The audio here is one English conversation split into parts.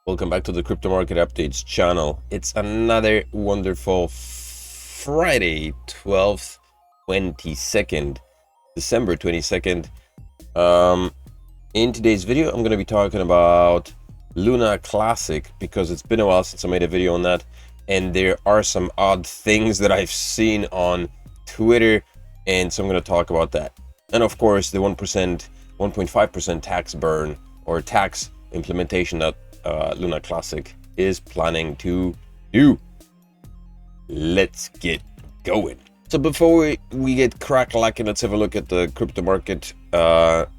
Welcome back to the Crypto Market Updates channel. It's another wonderful Friday, 12th, 22nd, December 22nd. In today's video, I'm going to be talking about Luna Classic because it's been a while since I made a video on that. And there are some odd things that I've seen on Twitter. And so I'm going to talk about that. And of course, the 1%, 1.5% tax burn or tax implementation that Luna Classic is planning to do. Let's get going. So before we get crack-lacking, let's have a look at the crypto market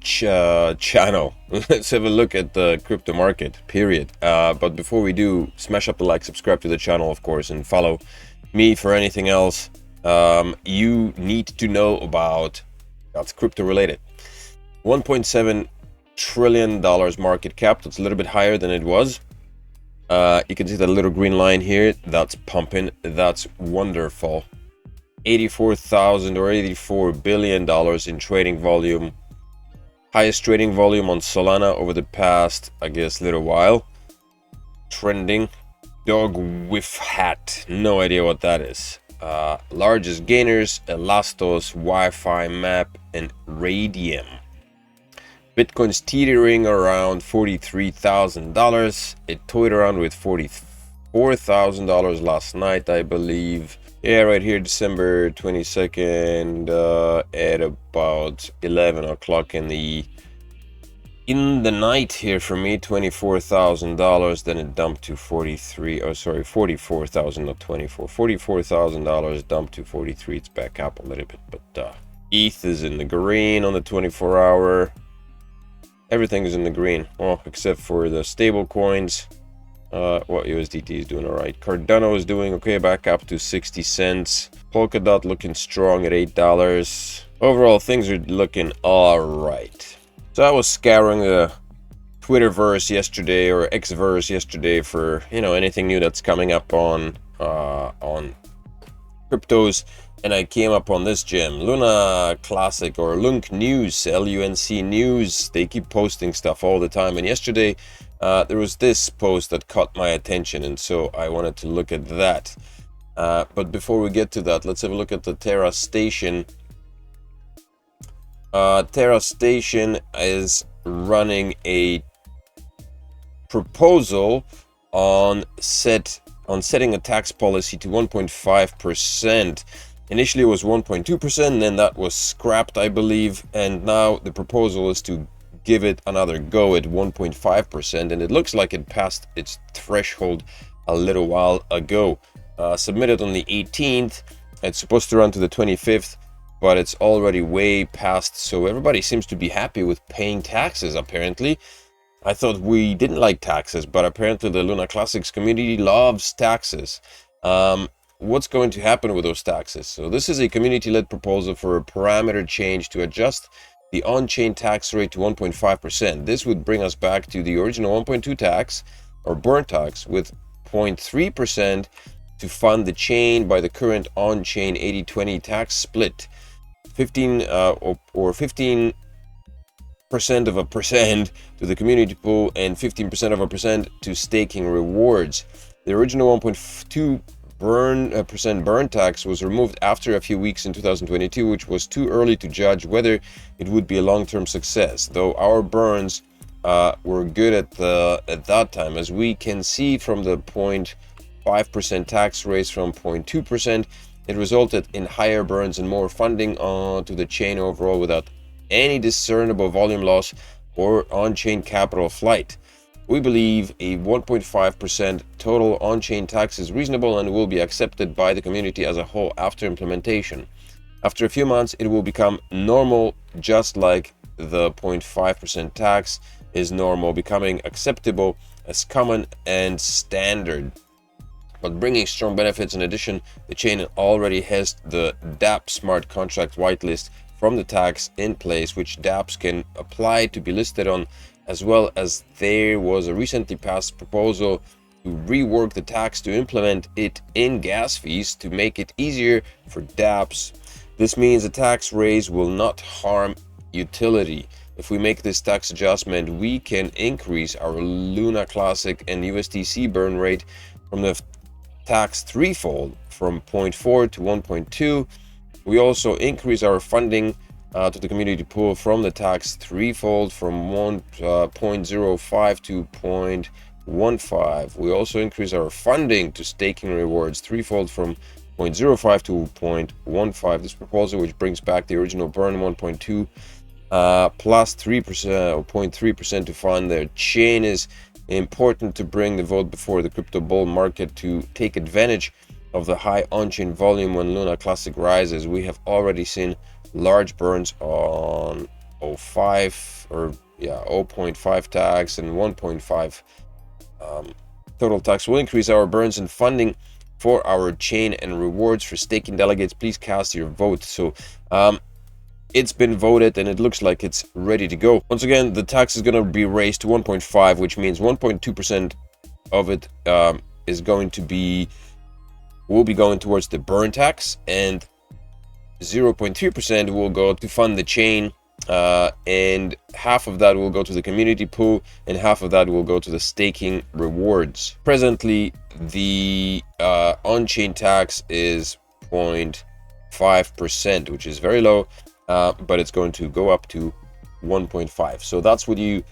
channel. Let's have a look at the crypto market, period. But before we do, smash up the like, subscribe to the channel, of course, and follow me for anything else you need to know about that's crypto related. 1.7 trillion dollars market cap. That's a little bit higher than it was. You can see that little green line here. That's pumping. That's wonderful. 84,000 or 84 billion dollars in trading volume. Highest trading volume on Solana over the past, I guess, little while. Trending. Dog with hat. No idea what that is. Largest gainers: Elastos, Wi-Fi, Map, and Radium. Bitcoin's teetering around $43,000. It toyed around with $44,000 last night, I believe. Yeah, right here, December 22nd, at about 11 o'clock in the night here for me, $24,000. Then it dumped to $44,000, not 24. $44,000 dumped to 43. It's back up a little bit, but ETH is in the green on the 24-hour. Everything is in the green, well, except for the stable coins. USDT is doing all right. Cardano is doing okay, back up to 60 cents. Polkadot looking strong at $8. Overall, things are looking all right. So I was scouring the Twitterverse yesterday, or Xverse yesterday, for anything new that's coming up on cryptos. And I came up on this gem, Luna Classic, or Lunk News, L-U-N-C News. They keep posting stuff all the time. And yesterday, there was this post that caught my attention, and so I wanted to look at that. But before we get to that, let's have a look at the Terra station. Terra station is running a proposal on setting a tax policy to 1.5%. Initially it was 1.2%, then that was scrapped, I believe, and now the proposal is to give it another go at 1.5%, and it looks like it passed its threshold a little while ago. Submitted on the 18th, it's supposed to run to the 25th, but it's already way past, so everybody seems to be happy with paying taxes, apparently. I thought we didn't like taxes, but apparently the Luna Classics community loves taxes. What's going to happen with those taxes? So this is a community-led proposal for a parameter change to adjust the on-chain tax rate to 1.5%. This would bring us back to the original 1.2 tax, or burn tax, with 0.3% to fund the chain by the current on-chain 80-20 tax split. 15% of a percent to the community pool and 15% of a percent to staking rewards. The original 1.2% burn tax was removed after a few weeks in 2022, which was too early to judge whether it would be a long-term success, though our burns were good at that time. As we can see from the 0.5% tax raise from 0.2%, it resulted in higher burns and more funding onto the chain overall without any discernible volume loss or on-chain capital flight. We believe a 1.5% total on-chain tax is reasonable and will be accepted by the community as a whole after implementation. After a few months, it will become normal, just like the 0.5% tax is normal, becoming acceptable as common and standard. But bringing strong benefits in addition, the chain already has the dApp smart contract whitelist from the tax in place, which dApps can apply to be listed on, as well as there was a recently passed proposal to rework the tax to implement it in gas fees to make it easier for dApps. This means a tax raise will not harm utility. if we make this tax adjustment, we can increase our Luna Classic and USDC burn rate from the tax threefold, from 0.4 to 1.2. We also increase our funding to the community pool from the tax threefold, from 1.05 to 0.15. We also increase our funding to staking rewards threefold, from 0.05 to 0.15. This proposal, which brings back the original burn 1.2 plus 3% or 0.3% to fund their chain, is important to bring the vote before the crypto bull market to take advantage of the high on-chain volume when Luna Classic rises. We have already seen large burns on 0.5 tax and 1.5 total tax. Will increase our burns and funding for our chain and rewards for staking delegates. Please cast your vote. So it's been voted and it looks like it's ready to go. Once again, the tax is going to be raised to 1.5, which means 1.2% of it will be going towards the burn tax, and 0.3% will go to fund the chain, and half of that will go to the community pool, and half of that will go to the staking rewards. Presently, the on-chain tax is 0.5%, which is very low, but it's going to go up to 1.5. So that's what you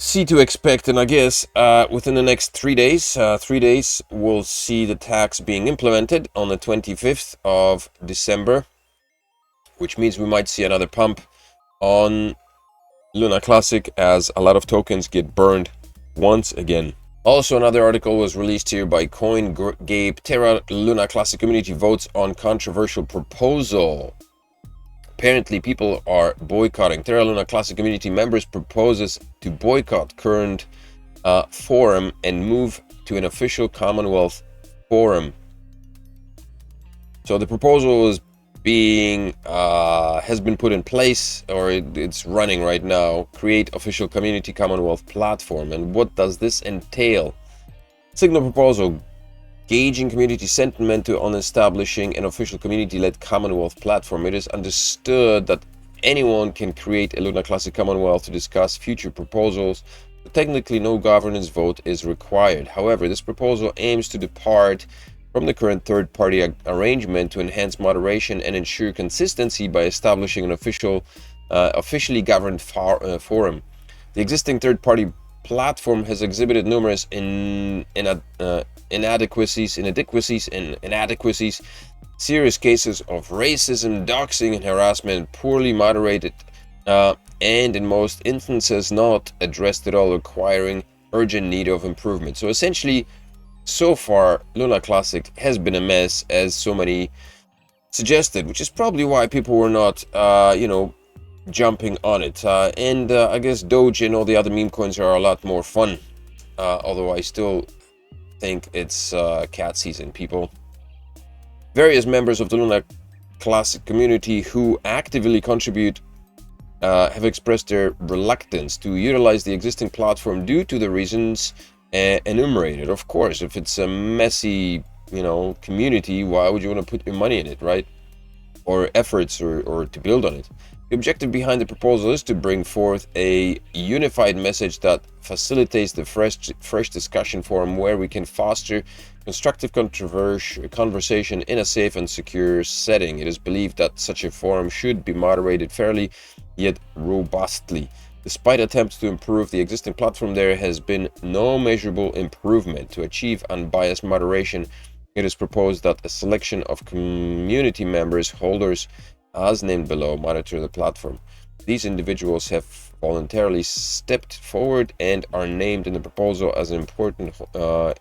see to expect, and I guess within the next 3 days, we'll see the tax being implemented on the 25th of December, which means we might see another pump on Luna Classic as a lot of tokens get burned once again. Also, another article was released here by CoinGape. Terra Luna Classic community votes on controversial proposal. Apparently, people are boycotting. Terra Luna Classic community members proposes to boycott current forum and move to an official Commonwealth forum. So the proposal is has been put in place, or it's running right now. Create official community Commonwealth platform. And what does this entail? Signal proposal: gauging community sentiment on establishing an official community-led Commonwealth platform. It is understood that anyone can create a Luna Classic Commonwealth to discuss future proposals, but technically no governance vote is required. However, this proposal aims to depart from the current third-party arrangement to enhance moderation and ensure consistency by establishing an officially governed forum. The existing third-party platform has exhibited numerous inadequacies, serious cases of racism, doxing, and harassment, poorly moderated, and in most instances not addressed at all, requiring urgent need of improvement. So essentially, so far, Luna Classic has been a mess, as so many suggested, which is probably why people were not, jumping on it. I guess Doge and all the other meme coins are a lot more fun, although I still think it's cat season, people. Various members of the Luna Classic community who actively contribute have expressed their reluctance to utilize the existing platform due to the reasons enumerated. Of course, if it's a messy, community, why would you want to put your money in it, right? Or efforts or to build on it. The objective behind the proposal is to bring forth a unified message that facilitates the fresh discussion forum where we can foster constructive conversation in a safe and secure setting. It is believed that such a forum should be moderated fairly yet robustly. Despite attempts to improve the existing platform, there has been no measurable improvement. To achieve unbiased moderation, it is proposed that a selection of community members, holders, as named below, monitor the platform. These individuals have voluntarily stepped forward and are named in the proposal as important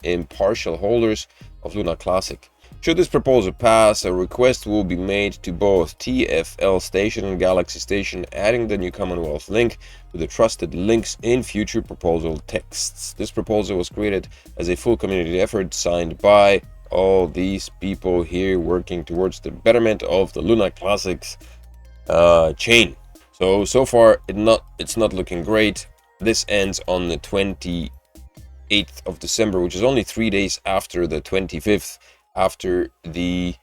impartial holders of Luna Classic. Should this proposal pass, a request will be made to both TFL Station and Galaxy Station, adding the new Commonwealth link to the trusted links in future proposal texts. This proposal was created as a full community effort signed by all these people here working towards the betterment of the Luna Classics chain. So far it's not looking great. This ends on the 28th of December, which is only 3 days after the 25th, after the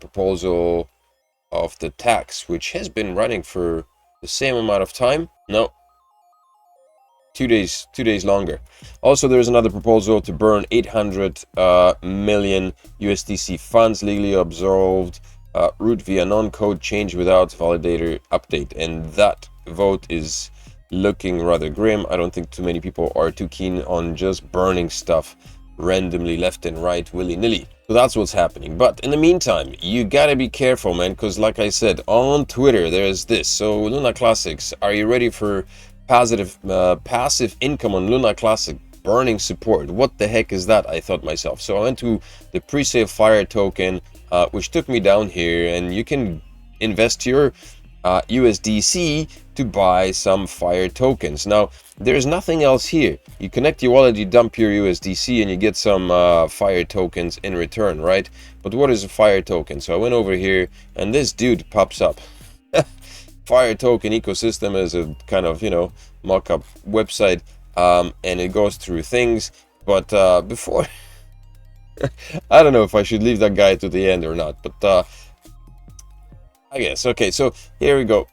proposal of the tax, which has been running for The same amount of time? No. 2 days longer. Also, there's another proposal to burn 800 million USDC funds legally absolved route via non-code change without validator update, and that vote is looking rather grim. I don't think too many people are too keen on just burning stuff randomly left and right, willy-nilly. So that's what's happening. But in the meantime, you gotta be careful, man, because like I said, on Twitter there's this. So Luna Classics, are you ready for passive income on Luna Classic burning support? What the heck is that? I thought myself. So I went to the pre-sale fire token, which took me down here, and you can invest your USDC to buy some fire tokens. Now there's nothing else here. You connect your wallet, you dump your USDC, and you get some fire tokens in return, right? But what is a fire token? So I went over here and this dude pops up. Fire token ecosystem is a kind of, you know, mock-up website, and it goes through things. But before I don't know if I should leave that guy to the end or not, but I guess. Okay, so here we go.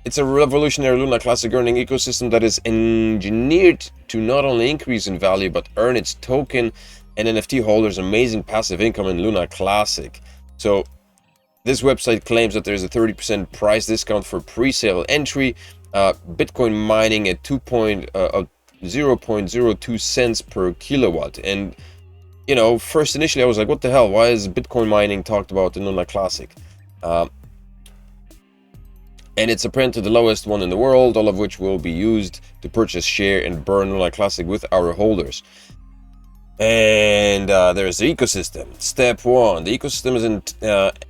It's a revolutionary Luna Classic earning ecosystem that is engineered to not only increase in value but earn its token and NFT holders amazing passive income in Luna Classic. So this website claims that there's a 30% price discount for pre-sale entry, Bitcoin mining at 0.02 cents per kilowatt. And you know, first initially I was like, what the hell? Why is Bitcoin mining talked about in Luna Classic? And it's apparently the lowest one in the world, all of which will be used to purchase, share, and burn Luna Classic with our holders. And there's the ecosystem. Step 1. The ecosystem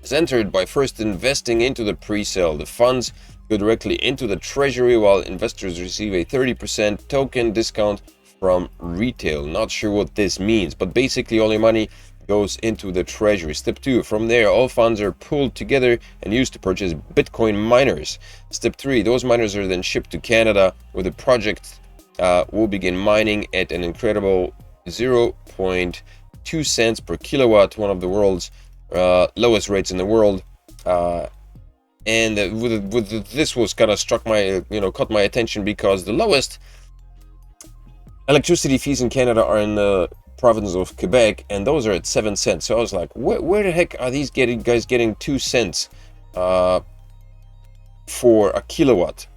is entered by first investing into the pre-sale. The funds go directly into the treasury while investors receive a 30% token discount from retail. Not sure what this means, but basically all your money goes into the treasury. Step 2. From there, all funds are pulled together and used to purchase Bitcoin miners. Step 3. Those miners are then shipped to Canada, where the project will begin mining at an incredible 0.2 cents per kilowatt, one of the world's lowest rates in the world. And this was kind of struck my, caught my attention, because the lowest electricity fees in Canada are in the province of Quebec, and those are at 7 cents. So I was like, where the heck are these guys getting 2 cents for a kilowatt?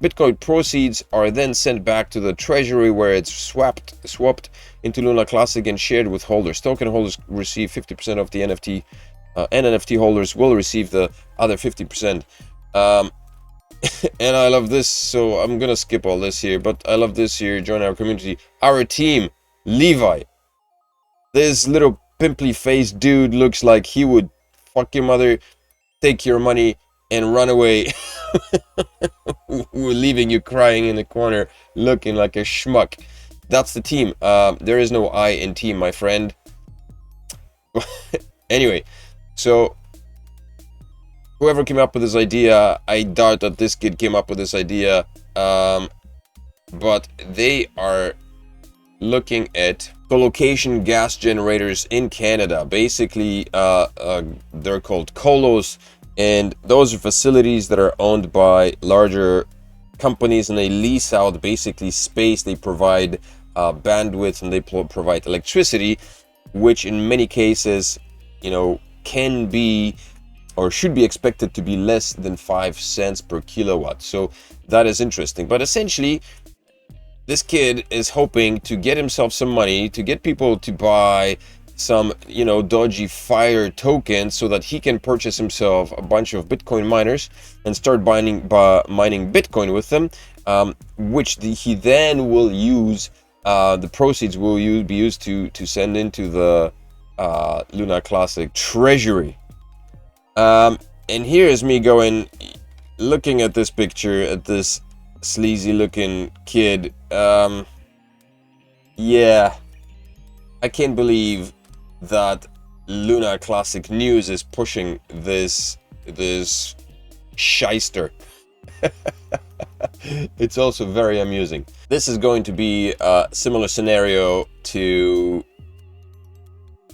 Bitcoin proceeds are then sent back to the treasury, where it's swapped into Luna Classic and shared with holders. Token holders receive 50% of the NFT, and NFT holders will receive the other 50%. And I love this, so I'm gonna skip all this here, but I love this here. Join our community, our team. Levi, this little pimply faced dude, looks like he would fuck your mother, take your money, and run away. Leaving you crying in the corner, looking like a schmuck. That's the team. There is no I in team, my friend. Anyway, so whoever came up with this idea, I doubt that this kid came up with this idea, but they are looking at colocation gas generators in Canada. Basically, they're called colos, and those are facilities that are owned by larger companies, and they lease out basically space. They provide bandwidth, and they provide electricity, which in many cases, can be or should be expected to be less than 5 cents per kilowatt. So that is interesting. But essentially, this kid is hoping to get himself some money, to get people to buy some, dodgy fire tokens, so that he can purchase himself a bunch of Bitcoin miners and start mining Bitcoin with them, which he then will use. The proceeds will be used to send into the Luna Classic treasury. And here is me looking at this picture, at this sleazy looking kid. Yeah, I can't believe that Luna Classic News is pushing this shyster. It's also very amusing. This is going to be a similar scenario to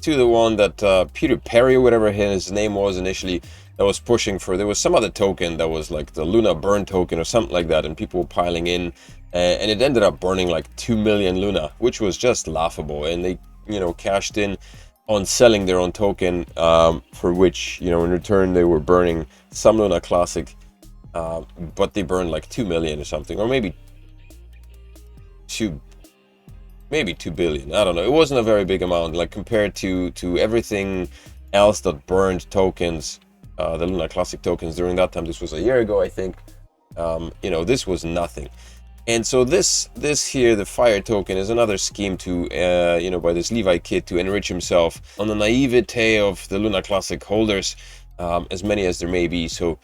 the one that Peter Perry, whatever his name was initially, that was pushing for, there was some other token that was like the Luna burn token or something like that, and people were piling in, and it ended up burning like 2 million Luna, which was just laughable. And they, you know, cashed in on selling their own token, for which, you know, in return they were burning some Luna Classic, but they burned like 2 million or something, or maybe 2 billion. I don't know. It wasn't a very big amount, like compared to everything else that burned tokens, the Luna Classic tokens during that time. This was a year ago, I think. You know, this was nothing. And so this here, the Fire token, is another scheme to, you know, by this Levi Kid to enrich himself on the naivete of the Luna Classic holders, as many as there may be. So,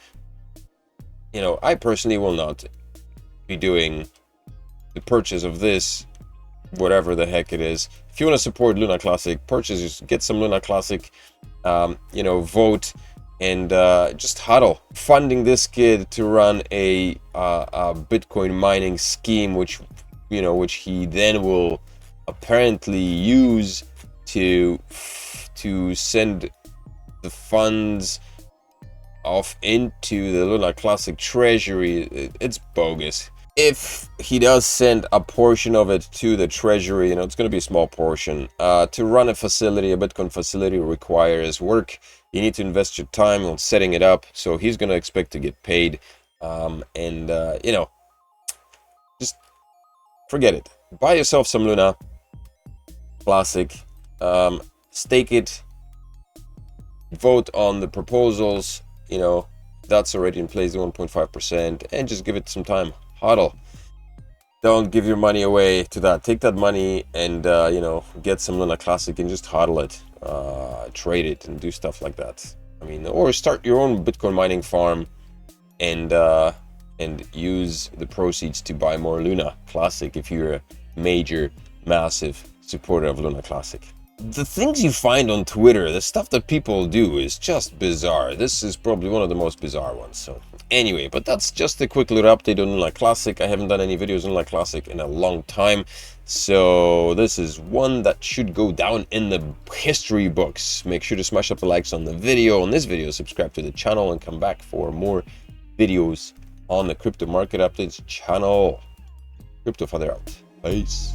you know, I personally will not be doing the purchase of this, whatever the heck it is. If you want to support Luna Classic, purchase, get some Luna Classic, you know, vote, and just huddle, funding this kid to run a Bitcoin mining scheme, which, you know, which he then will apparently use to send the funds off into the Luna Classic treasury. It's bogus. If he does send a portion of it to the treasury, you know, it's going to be a small portion. To run a facility, a Bitcoin facility, requires work. You need to invest your time on setting it up. So he's going to expect to get paid. You know, just forget it. Buy yourself some Luna Classic. Stake it. Vote on the proposals. You know, that's already in place, the 1.5%. And just give it some time. Hodl. Don't give your money away to that. Take that money and you know, get some Luna Classic and just hodl it, trade it, and do stuff like that. I mean, or start your own Bitcoin mining farm and use the proceeds to buy more Luna Classic if you're a major, massive supporter of Luna Classic. The things you find on Twitter, the stuff that people do, is just bizarre. This is probably one of the most bizarre ones. So anyway, but that's just a quick little update on Luna Classic. I haven't done any videos on Luna Classic in a long time, so this is one that should go down in the history books. Make sure to smash up the likes on the video, on this video, subscribe to the channel, and come back for more videos on the Crypto Market Updates channel. Crypto Father out. Peace.